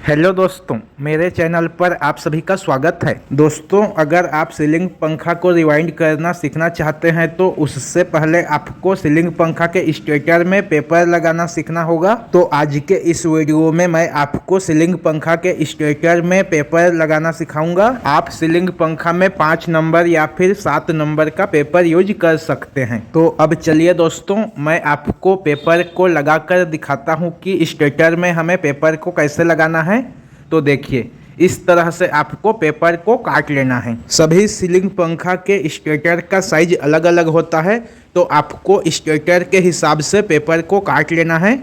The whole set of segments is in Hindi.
हेलो दोस्तों, मेरे चैनल पर आप सभी का स्वागत है। दोस्तों, अगर आप सीलिंग पंखा को रिवाइंड करना सीखना चाहते हैं तो उससे पहले आपको सीलिंग पंखा के स्टेटर में पेपर लगाना सीखना होगा। तो आज के इस वीडियो में मैं आपको सीलिंग पंखा के स्टेटर में पेपर लगाना सिखाऊंगा। आप सीलिंग पंखा में 5 नंबर या फिर 7 नंबर का पेपर यूज कर सकते हैं। तो अब चलिए दोस्तों, मैं आपको पेपर को लगाकर दिखाता हूँ कि स्टेटर में हमें पेपर को कैसे लगाना है। तो देखिए, इस तरह से आपको पेपर को काट लेना है। सभी सीलिंग पंखा के स्टेटर का साइज अलग अलग होता है, तो आपको स्टेटर के हिसाब से पेपर को काट लेना है।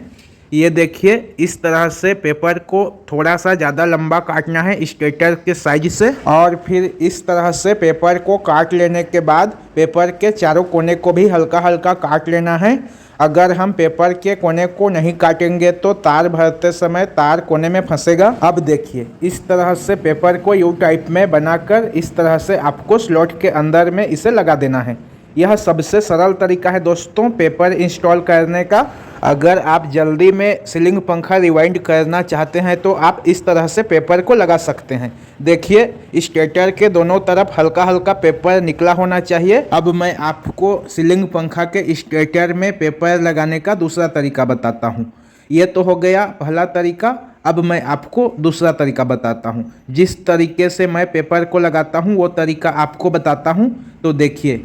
ये देखिए, इस तरह से पेपर को थोड़ा सा ज़्यादा लंबा काटना है स्टेटर के साइज से, और फिर इस तरह से पेपर को काट लेने के बाद पेपर के चारों कोने को भी हल्का हल्का काट लेना है। अगर हम पेपर के कोने को नहीं काटेंगे तो तार भरते समय तार कोने में फंसेगा। अब देखिए, इस तरह से पेपर को यू टाइप में बनाकर इस तरह से आपको स्लॉट के अंदर में इसे लगा देना है। यह सबसे सरल तरीका है दोस्तों पेपर इंस्टॉल करने का। अगर आप जल्दी में सीलिंग पंखा रिवाइंड करना चाहते हैं तो आप इस तरह से पेपर को लगा सकते हैं। देखिए, स्टेटर के दोनों तरफ हल्का हल्का पेपर निकला होना चाहिए। अब मैं आपको सीलिंग पंखा के स्टेटर में पेपर लगाने का दूसरा तरीका बताता हूँ। ये तो हो गया पहला तरीका। अब मैं आपको दूसरा तरीका बताता हूँ। जिस तरीके से मैं पेपर को लगाता हूँ वो तरीका आपको बताता हूँ। तो देखिए,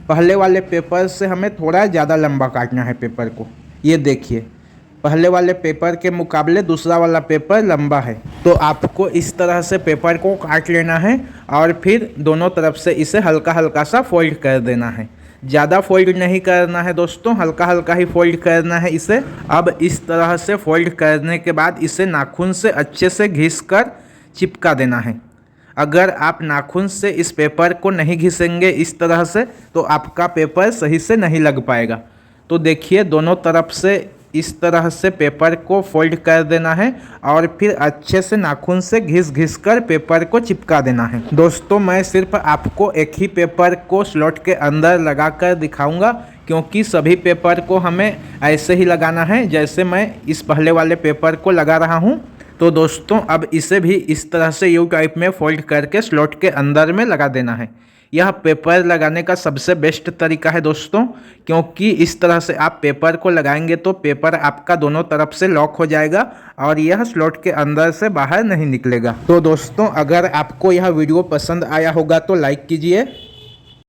पहले वाले पेपर से हमें थोड़ा ज़्यादा लंबा काटना है पेपर को। ये देखिए, पहले वाले पेपर के मुकाबले दूसरा वाला पेपर लंबा है। तो आपको इस तरह से पेपर को काट लेना है और फिर दोनों तरफ से इसे हल्का हल्का सा फोल्ड कर देना है। ज़्यादा फोल्ड नहीं करना है दोस्तों, हल्का हल्का ही फोल्ड करना है इसे। अब इस तरह से फोल्ड करने के बाद इसे नाखून से अच्छे से घिस कर चिपका देना है। अगर आप नाखून से इस पेपर को नहीं घिसेंगे इस तरह से तो आपका पेपर सही से नहीं लग पाएगा। तो देखिए, दोनों तरफ से इस तरह से पेपर को फोल्ड कर देना है और फिर अच्छे से नाखून से घिस घिस कर पेपर को चिपका देना है। दोस्तों, मैं सिर्फ आपको एक ही पेपर को स्लॉट के अंदर लगा कर दिखाऊंगा, क्योंकि सभी पेपर को हमें ऐसे ही लगाना है जैसे मैं इस पहले वाले पेपर को लगा रहा हूँ। तो दोस्तों, अब इसे भी इस तरह से यू टाइप में फोल्ड करके स्लॉट के अंदर में लगा देना है। यह पेपर लगाने का सबसे बेस्ट तरीका है दोस्तों, क्योंकि इस तरह से आप पेपर को लगाएंगे तो पेपर आपका दोनों तरफ से लॉक हो जाएगा और यह स्लॉट के अंदर से बाहर नहीं निकलेगा। तो दोस्तों, अगर आपको यह वीडियो पसंद आया होगा तो लाइक कीजिए,